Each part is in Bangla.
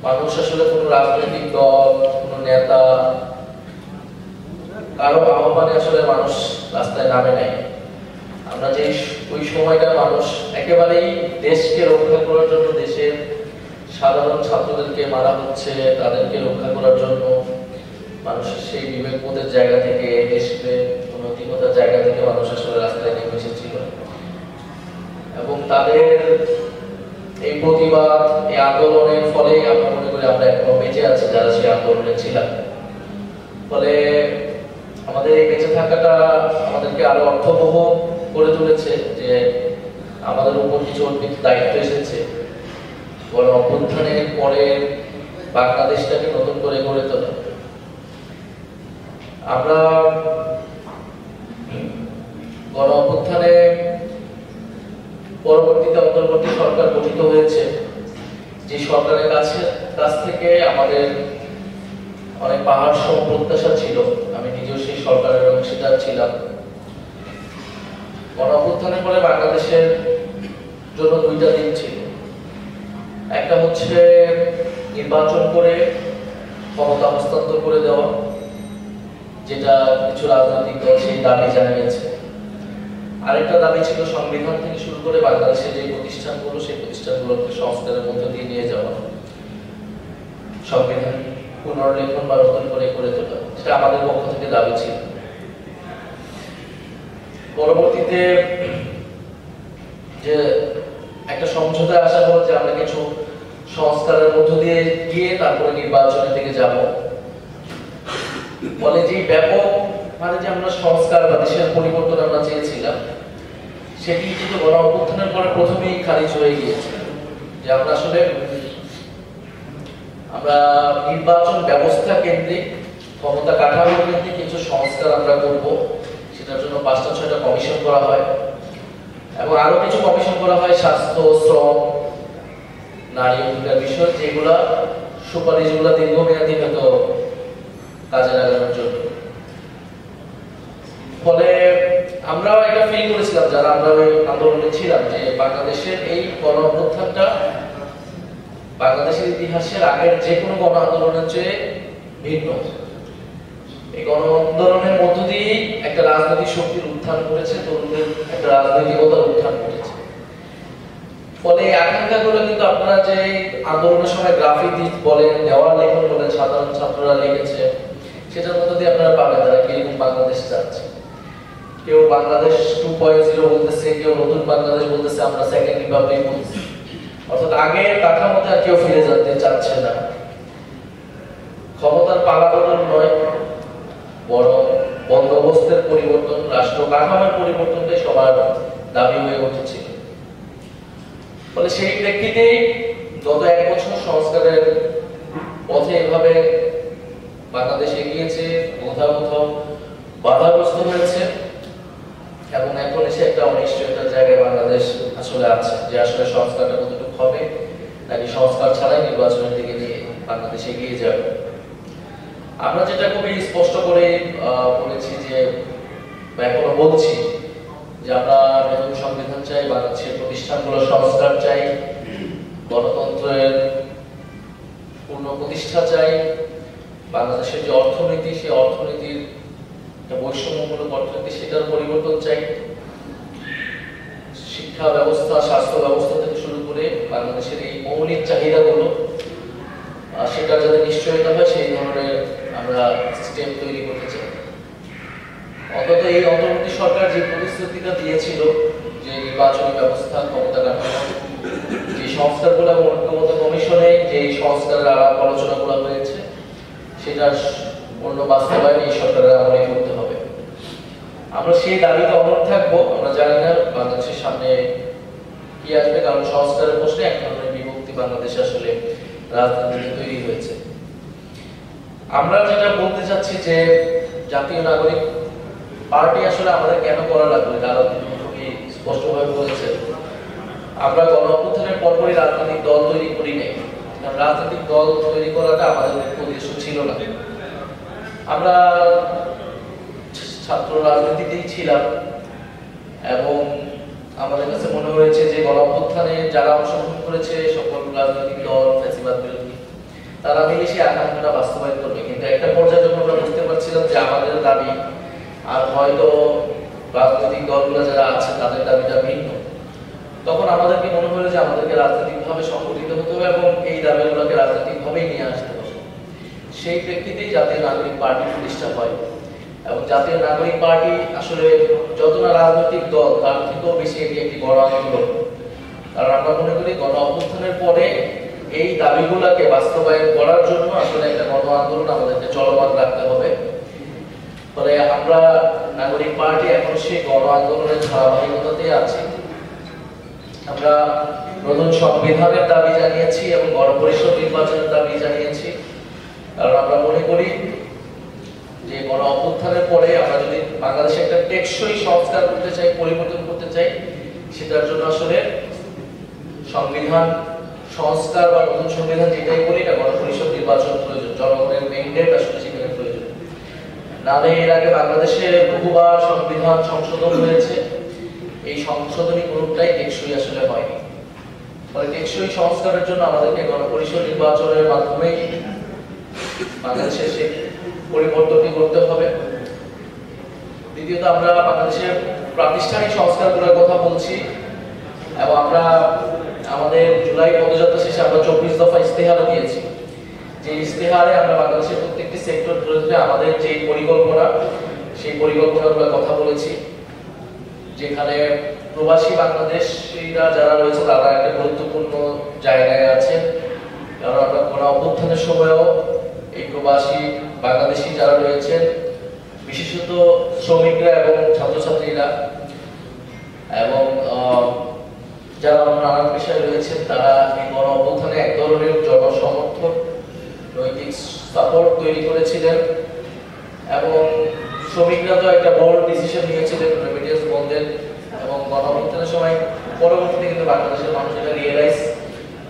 মানুষ আসলে কোনো রাজনৈতিক দল, কোনো নেতা, কারো আহ্বানে আসলে মানুষ রাস্তায় নামে নাই। আমরা যে ওই সময়টা মানুষ একেবারেই দেশকে রক্ষা করার জন্য, দেশের সাধারণ ছাত্রদেরকে মারা হচ্ছে, তাদেরকে রক্ষা করার জন্য মানুষের সেই বিবেকবোধের জায়গা থেকে, দেশপ্রেম, নৈতিকতার জায়গা থেকে মানুষ আসলে রাস্তায় নেমে এসেছিল। এবং তাদের এই প্রতিবাদ, এই আন্দোলনের ফলে আমরা মনে করি আমরা এখনো বেঁচে আছি যারা সেই আন্দোলনে ছিলাম। ফলে আমাদের এই বেঁচে থাকাটা আমাদেরকে আরো অর্থবহ করে তুলেছে যে আমাদের উপর কিছু অর্পিত দায়িত্ব এসেছে গণ অভ্যুত্থানের পরে বাংলাদেশটাকে নতুন করে গড়ে তোলা। আমরা গণ অভ্যুত্থানে পরবর্তীতে অন্তর্বর্তী সরকার গঠিত হয়েছে, যে সরকারের কাছ থেকে আমাদের অনেক পাহাড় সম প্রত্যাশা ছিল। আমি নিজেও সেই সরকারের অংশীদার ছিলাম। গণ অভ্যুত্থানের পরে বাংলাদেশের জন্য দুইটা দিন ছিল। একটা হচ্ছে নির্বাচন করে ক্ষমতা হস্তান্তর করে দেওয়া, যেটা কিছু রাজনৈতিক দল সেই দাবি জানিয়েছে। আরেকটা দাবি ছিল সংবিধান থেকে শুরু করে বাংলাদেশের যে প্রতিষ্ঠানগুলো, সেই প্রতিষ্ঠানগুলোকে সংস্কারের মধ্য দিয়ে নিয়ে যাওয়া, সংবিধান পুনর্লেখন বা নতুন করে তোলা, সেটা আমাদের পক্ষ থেকে দাবি ছিল। পরবর্তীতে যে একটা সমঝোতায় আসা হলো যে আমরা কিছু সংস্কারের মধ্য দিয়ে গিয়ে তারপরে নির্বাচনের দিকে যাব। ফলে যে ব্যাপক যে আমরা সংস্কার বা দেশের পরিবর্তন আমরা চেয়েছিলাম, সেটি কিন্তু গণ অভ্যুত্থানের পরে প্রথমেই খারিজ হয়ে গিয়েছে। যে আমরা আসলে নির্বাচন ব্যবস্থা কেন্দ্রিক, ক্ষমতা কাঠামো কেন্দ্রিক কিছু সংস্কার আমরা করব। সেটার জন্য ৫টা-৬টা কমিশন করা হয় এবং আরো কিছু কমিশন করা হয় স্বাস্থ্য, শ্রম, নারী অধিকার বিষয়, যেগুলা সুপারিশগুলো দীর্ঘমেয়াদী হয়তো কাজে লাগানোর জন্য। ফলে আমরাও এটা ফিল করেছিলাম যারা আমরা ওই আন্দোলনে ছিলাম, যে বাংলাদেশের এই গণ অভ্যুত্থানটা বাংলাদেশের ইতিহাসের আগের যে কোনো গণ আন্দোলনের চেয়ে ভিন্ন। এই গণ আন্দোলনের মধ্য দিয়ে একটা রাজনৈতিক শক্তির উত্থান ঘটেছে, তরুণদের একটা রাজনৈতিকতার উত্থান ঘটেছে। ফলে এই আকাঙ্ক্ষাগুলো কিন্তু আপনারা যে আন্দোলনের সময় গ্রাফিতি বলেন, দেওয়াল লেখন বলেন, সাধারণ ছাত্ররা লিখেছে, সেটার মধ্য দিয়ে আপনারা পাবেন তারা কিরকম বাংলাদেশ চাচ্ছে। কেউ বাংলাদেশ 2.0 বলতেছে, কেউ নতুন বাংলাদেশ বলতেছে, আমরা সেকেন্ড রিপাবলিক বলতেছি। অর্থাৎ আগের কাঠামোতে আর কেউ ফিরে যেতে চাচ্ছে না। ক্ষমতার পালাবদল নয়, বরং বন্দোবস্তের পরিবর্তন, রাষ্ট্র কাঠামোর পরিবর্তনটাই সবার দাবি হয়ে উঠেছিল। ফলে সেই প্রেক্ষিতেই গত 1 বছর সংস্কারের পথে এভাবে বাংলাদেশ এগিয়েছে, কোথাও কোথাও বাধাগ্রস্ত হয়েছে এবং এখন এসে একটা অনিশ্চয়তার জায়গায় বাংলাদেশ আসলে আছে, যে আসলে সংস্কারটা কতটুকু হবে, নাকি সংস্কার ছাড়াই নির্বাচনের দিকে নিয়ে বাংলাদেশ এগিয়ে যাবে। আমরা যেটা খুবই স্পষ্ট করে বলেছি, যে এখনো বলছি, যে আমরা নতুন সংবিধান চাই, বাংলাদেশের প্রতিষ্ঠানগুলো সংস্কার চাই, গণতন্ত্রের পূর্ণ প্রতিষ্ঠা চাই, বাংলাদেশের যে অর্থনীতি, সেই অর্থনীতির বৈষম্যমূলক অর্থনীতি, সেটার পরিবর্তন চাই, শিক্ষা ব্যবস্থা, স্বাস্থ্য ব্যবস্থা থেকে শুরু করে বাংলাদেশের এই মৌলিক চাহিদাগুলো সেটা যাতে নিশ্চয়তা হয়, সেই ধরনের আমরা স্টেপ তৈরি করতে চাই। অন্তত এই অন্তর্বর্তী সরকার যে প্রতিশ্রুতিটা দিয়েছিল, যে নির্বাচনী ব্যবস্থা, ক্ষমতা কাঠামো, যে সংস্কারগুলো এবং ঐক্যমত্য কমিশনে যে সংস্কারের আলাপ আলোচনাগুলো হয়েছে, সেটার পূর্ণ বাস্তবায়ন এই সরকারের আমলে করতে হবে। আমরা সেই দাবিতে অনড় থাকবো। আমরা জানি না বাংলাদেশের সামনে কি আসবে, কারণ সংস্কারের প্রশ্নে এক ধরনের বিভক্তি বাংলাদেশে আসলে রাজনীতিতে তৈরি হয়েছে। আমরা যেটা বলতে চাচ্ছি, যে জাতীয় নাগরিক পার্টি আসলে আমাদের কেন করা লাগবে, তারা খুবই স্পষ্টভাবে বলেছে। আমরা গণ অভ্যুত্থানের পরপরই রাজনৈতিক দল তৈরি করি নাই। রাজনৈতিক দল তৈরি করাটা আমাদের উদ্দেশ্য ছিল না। আমরা ছাত্র রাজনীতিতেই ছিলাম এবং আমাদের কাছে মনে হয়েছে যে গণ অভ্যুত্থানে যারা অংশগ্রহণ করেছে সকল রাজনৈতিক দল, ফ্যাসিবাদ বিরোধী, তারা মিলে সেই আকাঙ্ক্ষাটা বাস্তবায়ন করবে। কিন্তু একটা পর্যায়ে যখন আমরা বুঝতে পারছিলাম যে আমাদের দাবি আর হয়তো রাজনৈতিক দলগুলো যারা আছে তাদের দাবিটা ভিন্ন, তখন আমাদেরকে মনে হলো যে আমাদেরকে রাজনৈতিকভাবে সংগঠিত হতে হবে এবং এই দাবিগুলোকে রাজনৈতিকভাবেই নিয়ে আসতে হবে। সেই প্রেক্ষিতেই জাতীয় নাগরিক পার্টি প্রতিষ্ঠা হয় এবং জাতীয় নাগরিক পার্টি আসলে যত না রাজনৈতিক দল তার থেকেও বেশি এটি একটি গণ আন্দোলন। কারণ আমরা মনে করি গণ অভ্যুত্থানের পরে এই দাবিগুলোকে বাস্তবায়ন করার জন্য আসলে একটা গণ আন্দোলন আমাদেরকে চলমান রাখতে হবে। ফলে আমরা নাগরিক পার্টি এখন সেই গণ আন্দোলনের ধারাবাহিকতাতে আছি। আমরা নতুন সংবিধানের দাবি জানিয়েছি এবং গণপরিষদ নির্বাচনের দাবি জানিয়েছি। কারণ আমরা মনে করি যে গণ অভ্যুত্থানের পরে আমরা যদি বাংলাদেশে একটা টেকসই সংস্কার করতে চাই, পরিবর্তন করতে চাই, সেটার জন্য আসলে সংবিধান সংস্কার বা নতুন সংবিধান যেটাই বলি না, গণপরিষদ নির্বাচন প্রয়োজন। জনগণের ম্যান্ডেট আসলে সেখানে প্রয়োজন। নামে এর আগে বাংলাদেশে বহুবার সংবিধান সংশোধন হয়েছে, এই সংশোধনী কোনটাই টেকসই আসলে হয়নি। ফলে টেকসই সংস্কারের জন্য আমাদেরকে গণপরিষদ নির্বাচনের মাধ্যমে বাংলাদেশে সেই পরিবর্তনটি করতে হবে। দ্বিতীয়ত আমরা বাংলাদেশের প্রাতিষ্ঠানিক সংস্কারগুলোর কথা বলছি এবং আমরা আমাদের জুলাই পদযাত্রা শেষে আমরা 24 দফা ইস্তেহার দিয়েছি। যে ইস্তেহারে আমরা বাংলাদেশের প্রত্যেকটি সেক্টর ধরে আমাদের যে পরিকল্পনা, সেই পরিকল্পনাগুলোর কথা বলেছি, যেখানে প্রবাসী বাংলাদেশিরা যারা রয়েছে তারা একটা গুরুত্বপূর্ণ জায়গায় আছে। কারণ আমরা গণ অভ্যুত্থানের সময়ও এই প্রবাসী বাংলাদেশি যারা রয়েছেন, বিশেষত শ্রমিকরা এবং ছাত্রছাত্রীরা এবং যারা নানান পেশায় রয়েছেন, তারা এই গণ অভ্যুত্থানে এক ধরনের জনসমর্থন, নৈতিক সাপোর্ট তৈরি করেছিলেন এবং শ্রমিকরা তো একটা বড় ডিসিশন নিয়েছিলেন রেমিটেন্স বন্ধের। এবং গণ অভ্যুত্থানের সময় পরবর্তীতে কিন্তু বাংলাদেশের মানুষ এটা রিয়েলাইজ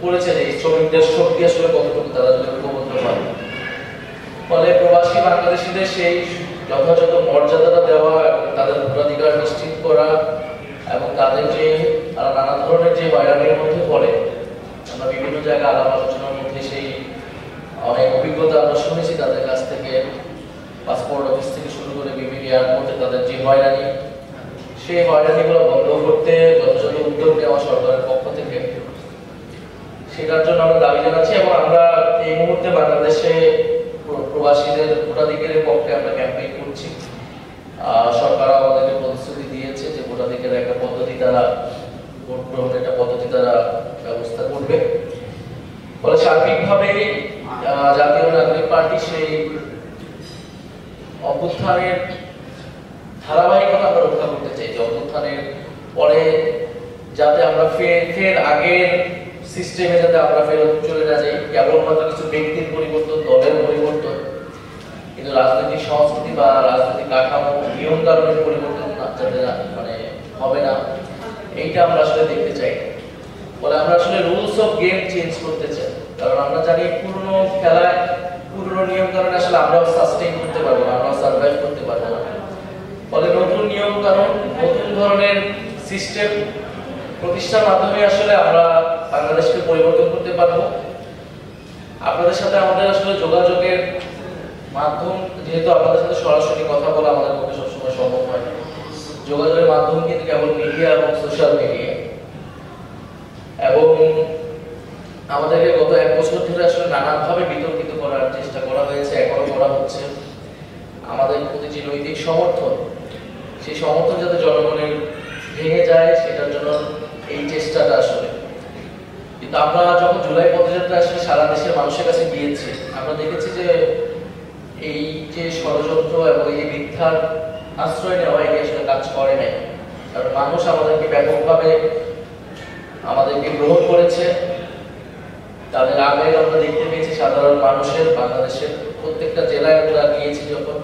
করেছে যে শ্রমিকদের শক্তি আসলে কতটুকু তারা যদি ঐক্যবদ্ধ হয়। ফলে প্রবাসী বাংলাদেশিদের সেই যথাযথ মর্যাদাটা দেওয়া এবং তাদের ভোটাধিকার নিশ্চিত করা এবং তাদের যে নানা ধরনের যে হয়রানির মধ্যে পড়ে, আমরা বিভিন্ন জায়গায় আলাপ আলোচনার মধ্যে সেই অনেক অভিজ্ঞতা আমরা শুনেছি তাদের কাছ থেকে। পাসপোর্ট অফিস থেকে শুরু করে বিভিন্ন এয়ারপোর্টে তাদের যে হয়রানি, সেই হয়রানিগুলো বন্ধ করতে যথাযথ উদ্যোগ নেওয়া সরকারের পক্ষ থেকে, সেটার জন্য আমরা দাবি জানাচ্ছি। এবং আমরা এই মুহূর্তে বাংলাদেশে প্রবাসীদের ভোটাধিকারের পক্ষে আমরা ক্যাম্পেইন করছি। সরকার আমাদেরকে প্রতিশ্রুতি দিয়েছে যে ভোটাধিকারের একটা পদ্ধতি, তারা ভোট গ্রহণের একটা পদ্ধতি তারা ব্যবস্থা করবে। ফলে সার্বিকভাবে জাতীয় নাগরিক পার্টি সেই অভ্যুত্থানের ধারাবাহিকতা আমরা রক্ষা করতে চাই। যে অভ্যুত্থানের পরে যাতে আমরা ফের আগের সিস্টেমে যাতে আমরা ফেরত চলে না যাই, কেবলমাত্র কিছু ব্যক্তির পরিবর্তন, দলের পরিবর্তন, কিন্তু রাজনৈতিক সংস্কৃতি বা রাজনৈতিক কাঠামো, নিয়ম কানুনের পরিবর্তন যাতে মানে হবে না, এইটা আমরা আসলে দেখতে চাই। ফলে আমরা আসলে রুলস অফ গেম চেঞ্জ করতে চাই। কারণ আমরা জানি পুরনো খেলায় পুরনো নিয়ম কানুন আসলে আমরাও সাস্টেইন করতে পারবো না, আমরাও সার্ভাইভ করতে পারবো না। ফলে নতুন নিয়ম কানুন, নতুন ধরনের সিস্টেম প্রতিষ্ঠার মাধ্যমে আসলে আমরা বাংলাদেশকে পরিবর্তন করতে পারবো। আপনাদের সাথে আমাদের আসলে যোগাযোগের মাধ্যম, যেহেতু আপনাদের সাথে সরাসরি কথা বলা আমাদের পক্ষে সবসময় সম্ভব হয় না, যোগাযোগের মাধ্যম কিন্তু কেবল মিডিয়া এবং সোশ্যাল মিডিয়া। এবং আমাদেরকে গত 1 বছর ধরে আসলে নানানভাবে বিতর্কিত করার চেষ্টা করা হয়েছে, এখনো করা হচ্ছে। আমাদের প্রতি যে নৈতিক সমর্থন, সেই সমর্থন যাতে জনগণের ভেঙে যায়, সেটার জন্য এই চেষ্টাটা আসলে। কিন্তু আমরা যখন জুলাই পদযাত্রা আসলে সারা দেশের মানুষের কাছে গিয়েছি, আমরা দেখেছি যে এই যে ষড়যন্ত্র এবং এই মিথ্যার আশ্রয় নেওয়া, এটি আসলে কাজ করে নাই। কারণ মানুষ আমাদেরকে ব্যাপকভাবে আমাদেরকে গ্রহণ করেছে। তাদের আবেগ আমরা দেখতে পেয়েছি সাধারণ মানুষের। বাংলাদেশের প্রত্যেকটা জেলায় আমরা গিয়েছি যখন,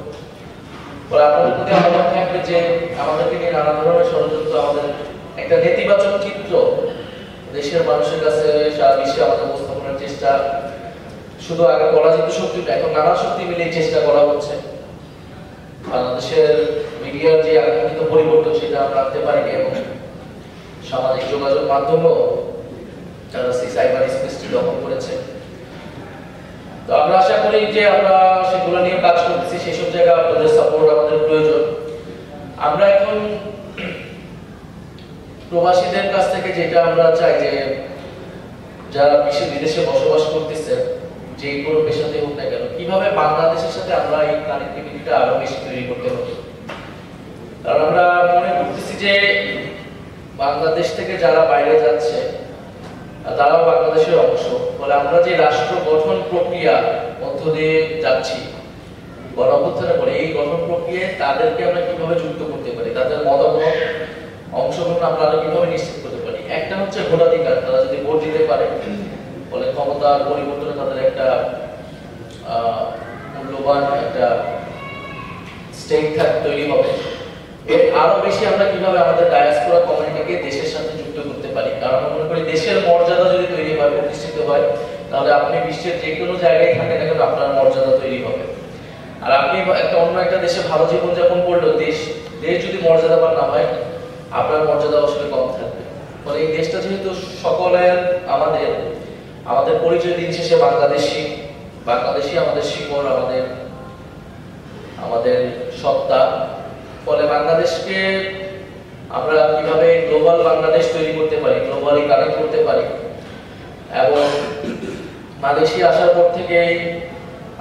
আপনাদের প্রতি আহ্বান থাকবে যে আমাদেরকে নিয়ে নানা ধরনের ষড়যন্ত্র, আমাদের একটা নেতিবাচক চিত্র দেশের মানুষের কাছে সারা বিশ্বে আমাদের উপস্থাপনের চেষ্টা, শুধু আগে পরাজিত শক্তিটা, এখন নানা শক্তি মিলে চেষ্টা করা হচ্ছে। বাংলাদেশের মিডিয়ার যে আকাঙ্ক্ষিত পরিবর্তন, সেটা আমরা আনতে পারিনি। এবং সামাজিক যোগাযোগ মাধ্যমেও যারা সাইবার স্পেসটি দখল করেছে, তো আমরা আশা করি যে আমরা সেগুলো নিয়ে কাজ করতেছি, সেসব জায়গায় আপনাদের সাপোর্ট আমাদের প্রয়োজন। আমরা এখন প্রবাসীদের কাছ থেকে যেটা আমরা চাই যে যারা বিদেশে বসবাস করতেছে, যে কোনো পেশাতে হোক না কেন, কিভাবে বাংলাদেশের সাথে আমরা এই কানেক্টিভিটিটা আরো বেশি তৈরি করতে পারি। কারণ আমরা মনে করতেছি যে বাংলাদেশ থেকে যারা বাইরে যাচ্ছে তারাও বাংলাদেশের অংশ। ফলে আমরা যে রাষ্ট্র গঠন প্রক্রিয়া মধ্য দিয়ে যাচ্ছি গণঅভ্যুত্থানের পরে, এই গঠন প্রক্রিয়ায় তাদেরকে আমরা কিভাবে যুক্ত করতে পারি, তাদের মতামত অংশগ্রহণ আমরা আরো কিভাবে নিশ্চিত করতে পারি। একটা হচ্ছে ভোটাধিকার, তারা যদি ভোট দিতে পারে ফলে ক্ষমতার পরিবর্তনে তাদের একটা মূল্যবান একটা স্টেক তৈরি হবে। এর আরো বেশি আমরা কিভাবে আমাদের ডায়াসপোরা কমিউনিটিকে দেশের সাথে যুক্ত করতে পারি। কারণ আমরা মনে করি দেশের মর্যাদা যদি তৈরি হয়, প্রতিষ্ঠিত হয়, তাহলে আপনি বিশ্বের যে কোনো জায়গায় থাকেন না কেন আপনার মর্যাদা তৈরি হবে। আর আপনি একটা অন্য একটা দেশে ভালো জীবনযাপন করলেও দেশ যদি মর্যাদাবান না হয়, আপনার মর্যাদা আসলে কম থাকবে। ফলে এই দেশটা যেহেতু সকলের, আমাদের পরিচয় দিন শেষে বাংলাদেশি আমাদের শিকড়, আমাদের সত্তা। ফলে বাংলাদেশকে আমরা কিভাবে গ্লোবাল বাংলাদেশ তৈরি করতে পারি, গ্লোবালি কানেক্ট করতে পারি। এবং মালয়েশিয়া আসার পর থেকে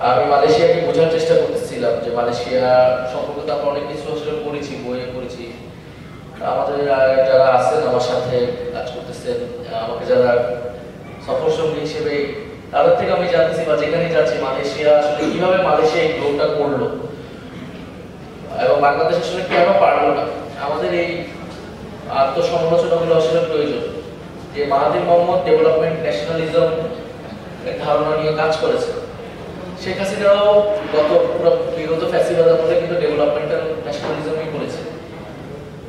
আমি মালয়েশিয়াকে বোঝার চেষ্টা করতেছিলাম যে মালয়েশিয়া সম্পর্কে আমরা অনেক কিছু আসলে পড়েছি, বইয়ে পড়েছি। আমাদের যারা আছেন আমার সাথে কাজ করতেছেন, আমাকে যারা সফর সঙ্গী হিসেবে, তাদের থেকে আমি জানতেছি বা যেখানে যাচ্ছি মালয়েশিয়া আসলে কিভাবে মালয়েশিয়া এই গ্রোটা করলো এবং বাংলাদেশ আসলে কেন পারলো না। আমাদের এই আত্মসমালোচনাগুলো আসলে প্রয়োজন। যে মাহাথির মোহাম্মদ ডেভেলপমেন্ট ন্যাশনালিজম ধারণা নিয়ে কাজ করেছে, শেখ হাসিনাও বিগত ফ্যাসিবাদের মধ্যে কিন্তু ডেভেলপমেন্টাল ন্যাশনালিজমই করেছে।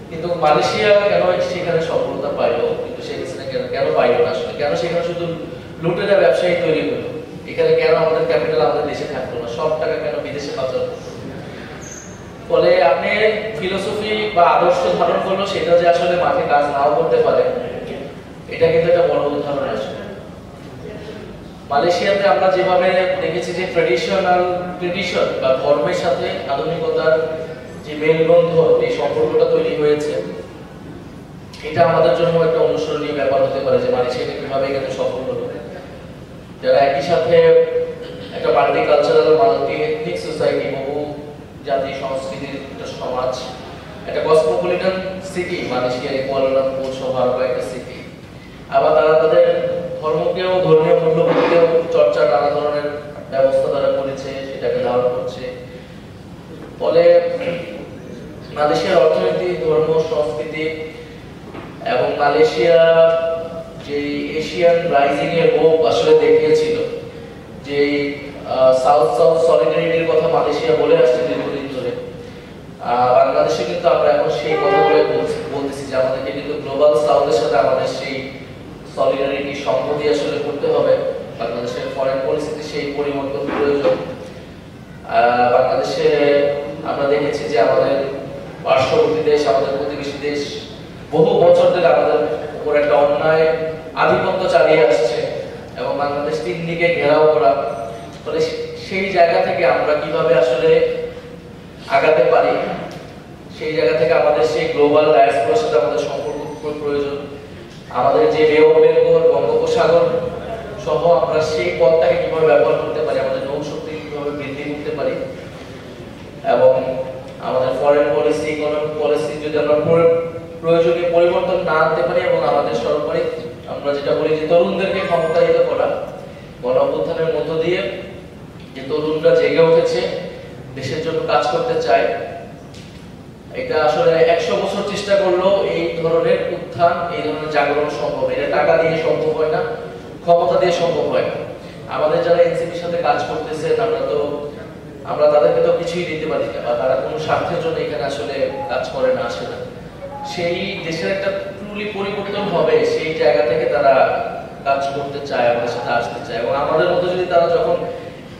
কিন্তু মালয়েশিয়া কেন সেখানে সফলতা পাইলো, কিন্তু শেখ হাসিনা কেন পাইলো না? আসলে কেন সেখানে শুধু লুটেরা ব্যবসায়ী তৈরি হলো? এখানে কেন আমাদের ক্যাপিটাল আমাদের দেশে থাকলো না? সব টাকা কেন বিদেশে পাচার হলো? ফলে আপনি ফিলোসফি বা আদর্শ ধারণ করলো, সেটা যে আসলে মাঠে কাজ নাও করতে পারে, এটা কিন্তু একটা বড় উদাহরণ। আসলে মালয়েশিয়াতে আমরা যেভাবে দেখেছি যে ট্রেডিশন বা ধর্মের সাথে আধুনিকতার যে মেলবন্ধন, এই সম্পর্কটা তৈরি হয়েছে, এটা আমাদের জন্য একটা অনুসরণীয় ব্যাপার হতে পারে যে মালয়েশিয়াকে কিভাবে এখানে সফল হলো। যারা একই সাথে একটা মাল্টিকালচারাল মাল্টি এথনিক সোসাইটি, বহু জাতি সংস্কৃতির একটা সমাজ, একটা কসমোপলিটন সিটি মালয়েশিয়া, কুয়ালালামপুর সহ আরো একটা সিটি। আবার তারা তাদের ধর্মকেও, ধর্মীয় মূল্যবোধকেও চর্চা নানা ধরনের ব্যবস্থা তারা করেছে, সেটাকে ধারণ করছে। ফলে মালয়েশিয়ার অর্থনীতি, ধর্ম, সংস্কৃতি এবং মালয়েশিয়া যে এশিয়ান রাইজিং এর হোপ আসলে দেখিয়েছিল, যে সাউথ সাউথ সলিডারিটির কথা মালয়েশিয়া বলে আসছে দীর্ঘদিন ধরে। বাংলাদেশে কিন্তু আমরা এখন সেই কথাগুলো বলতেছি যে আমাদেরকে কিন্তু গ্লোবাল সাউথের সাথে আমাদের সেই সলিডারিটি, সংহতি আসলে করতে হবে। বাংলাদেশের ফরেন পলিসিতে সেই পরিবর্তন প্রয়োজন। বাংলাদেশে আমরা দেখেছি যে আমাদের পার্শ্ববর্তী দেশ, আমাদের প্রতিবেশী দেশ বহু বছর ধরে আমাদের উপর একটা অন্যায় আধিপত্য চালিয়ে আসছে এবং বাংলাদেশ তিন দিকে ঘেরাও করা। ফলে সেই জায়গা থেকে আমরা কিভাবে আসলে আগাতে পারি, সেই জায়গা থেকে আমাদের সেই গ্লোবাল ডায়াসপোরার সাথে আমাদের সম্পর্ক প্রয়োজন। আমাদের যে বে অফ বেঙ্গল, বঙ্গোপসাগর সহ আমরা সেই পথটাকে কিভাবে ব্যবহার করতে পারি, আমাদের নৌশক্তি কিভাবে বৃদ্ধি করতে পারি, এবং আমাদের ফরেন পলিসি, ইকোনমিক পলিসি যদি আমরা প্রয়োজনীয় পরিবর্তন না আনতে পারি এবং আমাদের সরকারি, আমরা যেটা বলি যে তরুণদেরকে ক্ষমতায়িত করা, গণঅভ্যুত্থানের মধ্য দিয়ে যে তরুণরা জেগে উঠেছে, দেশের জন্য কাজ করতে চায়, এটা আসলে 100 বছর চেষ্টা করলেও এই ধরনের উত্থান, এই ধরনের জাগরণ সম্ভব। এটা টাকা দিয়ে সম্ভব হয় না, ক্ষমতা দিয়ে সম্ভব হয় না। আমাদের যারা এনসিপির সাথে কাজ করতেছেন, আমরা তাদেরকে তো কিছুই দিতে পারি না, বা তারা কোনো স্বার্থের জন্য এখানে আসলে কাজ করে না, আসে না। সেই দেশের একটা ট্রুলি পরিবর্তন হবে, সেই জায়গা থেকে তারা কাজ করতে চায়, আমাদের সাথে আসতে চায়। এবং আমাদের মধ্যে যদি তারা যখন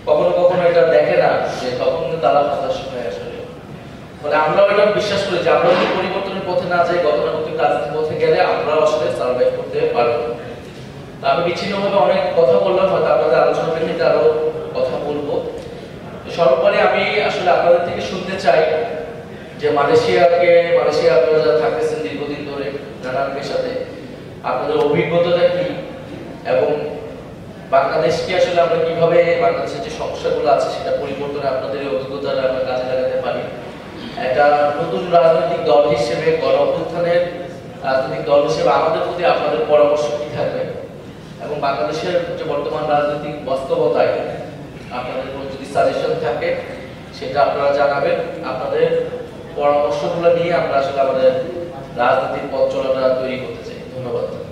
কখনো কখনো এটা দেখে না, যে তখন তারা হতাশ হয়ে আসলে। ফলে আমরাও এটা বিশ্বাস করি যে আমরা যদি পরিবর্তনের পথে না যাই, গতানুগতিক কাজের পথে গেলে আমরাও আসলে সার্ভাইভ করতে পারবো। আমি বিচ্ছিন্নভাবে অনেক কথা বললাম, হয়তো আপনাদের আলোচনা প্রেক্ষিতে আরো কথা সর্বোপরি আমি আসলে আপনাদের থেকে শুনতে চাই যে মালয়েশিয়া আপনারা যারা থাকতেছেন দীর্ঘদিন ধরে নানান পেশাতে, আপনাদের অভিজ্ঞতাটা কি এবং বাংলাদেশকে আসলে আমরা কিভাবে বাংলাদেশের যে সমস্যাগুলো আছে সেটা পরিবর্তনে আপনাদের এই অভিজ্ঞতাটা আমরা কাজে লাগাতে পারি। একটা নতুন রাজনৈতিক দল হিসেবে, গণ অভ্যুত্থানের রাজনৈতিক দল হিসেবে আমাদের প্রতি আপনাদের পরামর্শ কি থাকবে এবং বাংলাদেশের যে বর্তমান রাজনৈতিক বাস্তবতায় আপনাদের কোনো যদি সাজেশন থাকে সেটা আপনারা জানাবেন। আপনাদের পরামর্শগুলো নিয়ে আমরা আসলে আমাদের রাজনৈতিক পথ চলাটা তৈরি করতে চাই। ধন্যবাদ।